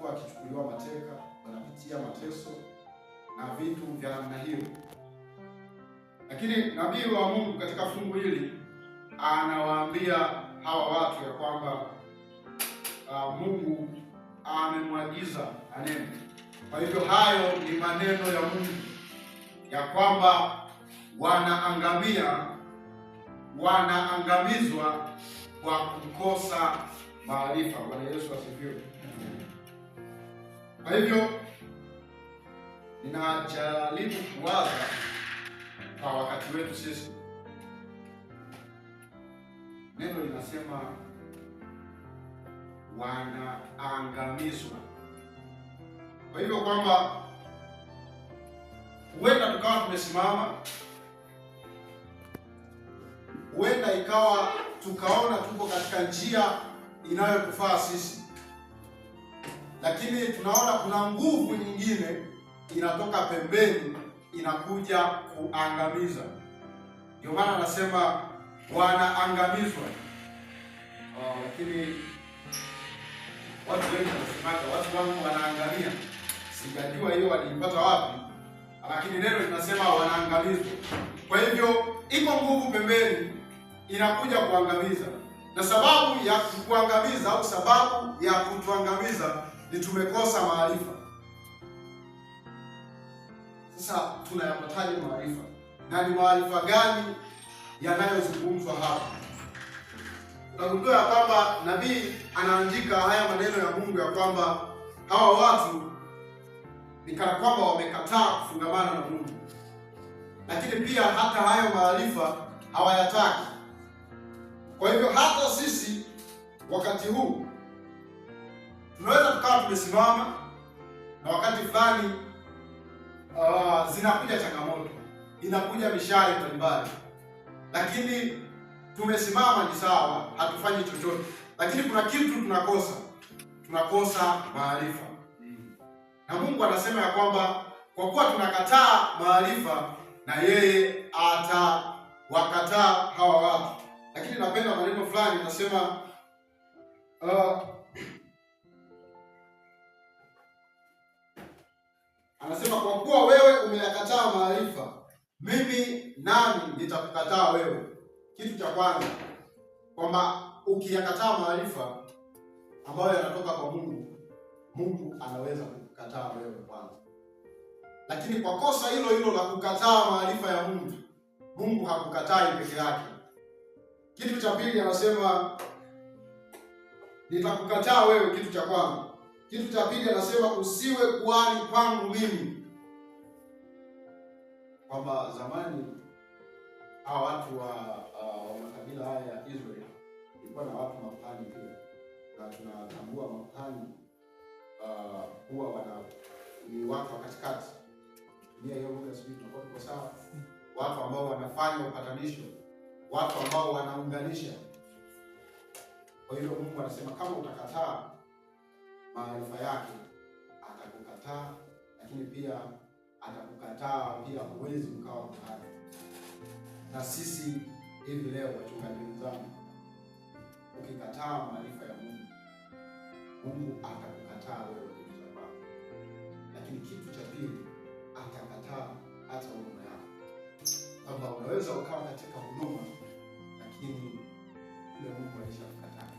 wamekuwa wakichukuliwa mateka, wanapitia mateso na vitu vya namna hiyo. Lakini nabii wa Mungu katika fungu hili anawaambia hawa watu ya kwamba Mungu amemwagiza anene. Kwa hivyo hayo ni maneno ya Mungu ya kwamba wanaangamizwa kwa kukosa maarifa. Bwana Yesu asifiwe. Kwa hivyo ninajaribu kuwaza kwa wakati wetu sisi, neno linasema wanaangamizwa. Kwa hivyo kwamba huenda tukawa tumesimama, huenda ikawa tukaona tuko katika njia inayotufaa sisi, lakini tunaona kuna nguvu nyingine inatoka pembeni inakuja kuangamiza. Ndio maana anasema wanaangamizwa. Lakini watu wengi wanasema watu wangu wanaangamia. Sijajua hiyo waliipata wapi, lakini neno linasema wanaangamizwa. Kwa hivyo iko nguvu pembeni inakuja kuangamiza, na sababu ya kuangamiza au sababu ya kutuangamiza ni tumekosa maarifa. Sasa tunayapataje maarifa? Na ni maarifa gani yanayozungumzwa hapa? Tunagundua ya kwamba nabii anaandika haya maneno ya Mungu ya kwamba hawa watu ni kana kwamba wamekataa kufungamana na Mungu, lakini pia hata hayo maarifa hawayataki. Kwa hivyo hata sisi wakati huu tunaweza tukawa tumesimama, na wakati fulani zinakuja changamoto, inakuja mishale mbalimbali, lakini tumesimama ni sawa, hatufanyi chochote, lakini kuna kitu tunakosa maarifa. Na Mungu anasema ya kwamba kwa kuwa tunakataa maarifa, na yeye atawakataa hawa watu. Lakini napenda maneno fulani nasema anasema kwa kuwa wewe umeyakataa maarifa, mimi nami nitakukataa wewe. Kitu cha kwanza kwamba ukiyakataa maarifa ambayo yanatoka kwa Mungu, Mungu anaweza kukukataa wewe kwanza. Lakini kwa kosa hilo hilo la kukataa maarifa ya Mungu, Mungu hakukatai peke yake. Kitu cha pili anasema nitakukataa wewe, kitu cha kwanza. Kitu cha pili anasema usiwe kuhani kwangu mimi. Kwamba zamani hawa watu wa makabila haya ya Israeli ilikuwa na watu makuhani pia, na tunatambua makuhani huwa ni watu wa katikati. Nia hiyo lugha sisi tunakuwa tuko sawa, watu ambao wanafanya upatanisho, watu ambao wanaunganisha. Kwa hiyo Mungu anasema kama utakataa maarifa yake atakukataa, lakini pia atakukataa pia huwezi mkawa kuhani. Na sisi hivi leo wachungaji wenzangu, ukikataa maarifa ya Mungu, Mungu atakukataa wewe kwa sababu. Lakini kitu cha pili atakataa hata huduma yako. Kwamba unaweza ukawa katika huduma lakini yule Mungu alishakukataa,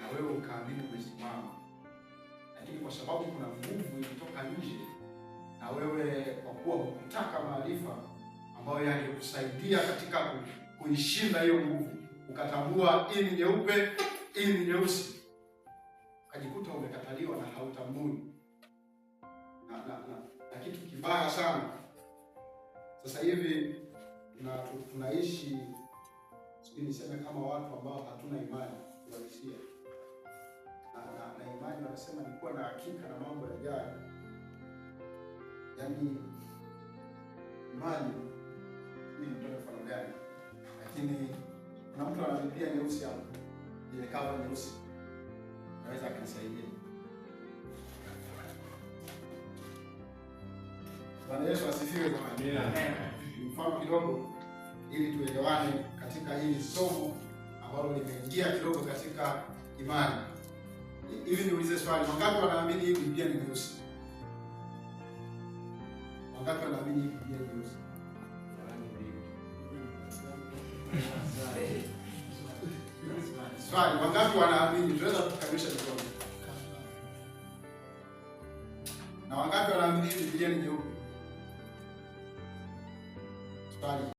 na wewe ukaamini umesimama, lakini kwa sababu kuna nguvu ilitoka nje, na wewe kwa kuwa hukutaka maarifa ambayo yangekusaidia katika kuishinda hiyo nguvu, ukatambua hii ni nyeupe, hii ni nyeusi, ukajikuta umekataliwa na hautambui. Na kitu kibaya sana sasa hivi tunaishi, sijui niseme kama watu ambao hatuna imani uhalisia. Na imani wanasema ni kuwa na hakika na mambo yajayo. Yaani imani ni mtoto mfano gani? Lakini kuna mtu ana Biblia nyeusi hapo, ile cover nyeusi, naweza akanisaidia. Bwana Yesu asifiwe jamani. Amen. Mfano kidogo ili tuelewane katika hili somo ambalo limeingia kidogo katika imani. Hivi niulize swali, wangapi wanaamini hii Biblia ni nyeusi? Wangapi wanaamini hii Biblia ni nyeusi? Swali, wangapi wanaamini? Tunaweza kukamilisha mikono. Na wangapi wanaamini hii Biblia ni nyeupe? Swali.